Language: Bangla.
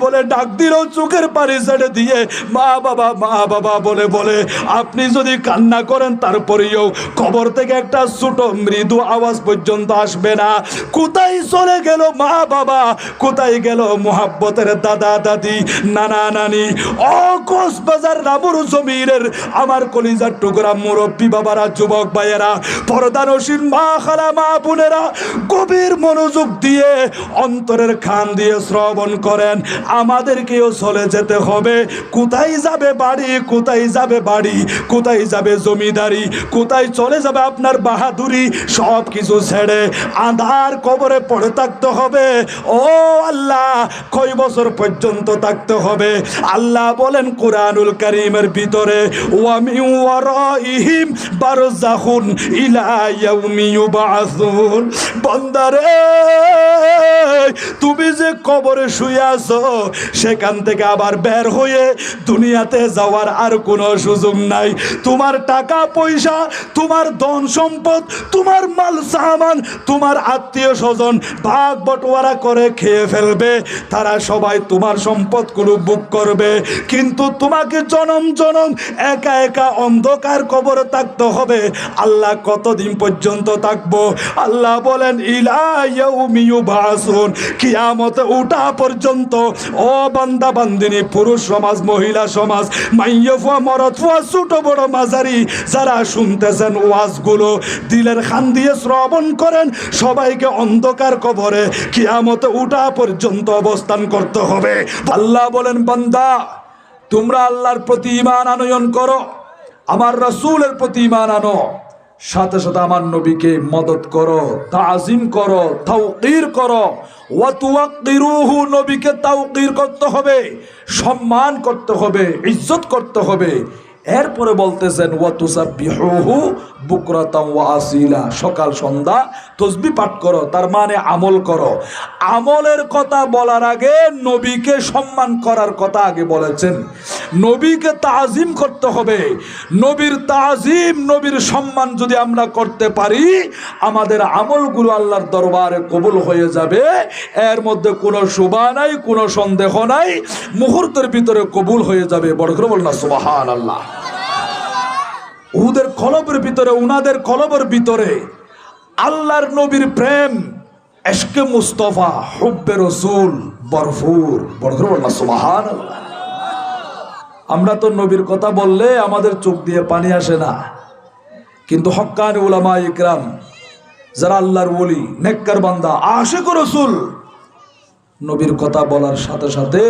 বলে ডাক দিল চোখের পানি ছেড়ে দিয়ে, মা বাবা বলে বলে আপনি যদি কান্না করেন তারপরেও কবর থেকে একটা ছোট মৃদু আওয়াজ পর্যন্ত আসবে না। কোথায় চলে গেল মা বাবা, কোথায় গেল মুহাব্বতের দাদা দাদি নানা নানি? ও কক্সবাজার রাবুর জমিনের আমার কলিজার টুকরা মুরব্বী বাবারা, যুবক ভাইয়েরা, পর্দানসীন মা খালা মা বোনেরা, গভীর মনোযোগ দিয়ে অন্তরের খান দিয়ে শ্রবণ করেন। আমাদেরকেও চলে যেতে হবে। কোথায় যাবে বাড়ি, কোথায় যাবে বাড়ি, কোথায় যাবে জমিদারি, কোথায় চলে যাবে আপনার বাহাদুরি, সব কিছু ছেড়ে আঁধার কবরে পড়ে থাকতে হবে। ও আল্লাহ, কয় বছর পর্যন্ত থাকতে হবে? আল্লাহ বলেন কুরআনুল কারীমের ভিতরে, ওয়া মিন ওয়ারাইহিম বারযাখুন ইলা ইয়াউমি ইউবআসুন। বান্দারে, তুমি যে কবরে শুয়ে আছো, সেখান থেকে আবার বের হয়ে দুনিয়াতে যাওয়ার আর কোনো সুযোগ নাই। তোমার টাকা পয়সা, তোমার ধন সম্পদ, তোমার মাল সামান, তোমার আত্মীয় স্বজন ভাগ বটোয়ারা করে খেয়ে ফেলবে। তারা সবাই তোমার সম্পদগুলো বুক করবে, কিন্তু তোমাকে জনম জনম একা একা অন্ধকার কবরে থাকতে হবে। আল্লাহ কতদিন পর্যন্ত থাকবো? আল্লাহ বলেন ইলা ইয়াউমি ইউবআসুন, কিয়ামতে উঠা পর্যন্ত। ও বান্দা বান্দিনী, পুরুষ সমাজ, মহিলা সমাজ, মাইয়ফা মরদফা, ছোট বড় মাঝারি, যারা শুনতেছেন ওয়াজগুলো, দিলের খান দিয়ে শ্রবণ করেন। সবাইকে অন্ধকার কবরে কিয়ামতে উঠা পর্যন্ত অবস্থান করতে হবে। আল্লাহ বলেন, বান্দা তোমরা আল্লাহর প্রতি ঈমান আনয়ন করো, আমার রাসূলের প্রতি ঈমান আনো, সাথে সাথে আমার নবীকে মদদ করো, তাজিম করো, তাওকীর করো। ওয়া তুওয়াক্কিরুহু, নবীকে তাওকীর করতে হবে, সম্মান করতে হবে, ইজ্জত করতে হবে। এরপরে বলতেছেন ওয়া তুসাব্বিহুহু বুকরাতাও ওয়া আসিলা, সকাল সন্ধ্যা তাসবিহ পাঠ করো, তার মানে আমল করো। আমলের কথা বলার আগে নবীকে সম্মান করার কথা আগে বলেছেন। নবীকে তাজিম করতে হবে। নবীর তাজিম, নবীর সম্মান যদি আমরা করতে পারি, আমাদের আমলগুলো আল্লাহর দরবারে কবুল হয়ে যাবে। এর মধ্যে কোনো শুভা নাই, কোনো সন্দেহ নাই, মুহূর্তের ভিতরে কবুল হয়ে যাবে। বড় করে বল না সুবহানাল্লাহ। উহুদের কলবের ভিতরে, উনাদের কলবের ভিতরে আল্লাহর নবীর প্রেম, ইশকে মুস্তাফা, হুব্বে রাসূল ভরপুর। বড় করে বল না সুবহানাল্লাহ। আমরা তো নবীর কথা বললে আমাদের চোখ দিয়ে পানি আসে না, কিন্তু হক্কানি উলামা ইকরাম, যারা আল্লাহর ওলি, নেককার বান্দা, আশিক রাসূল, নবীর কথা বলার সাথে সাথে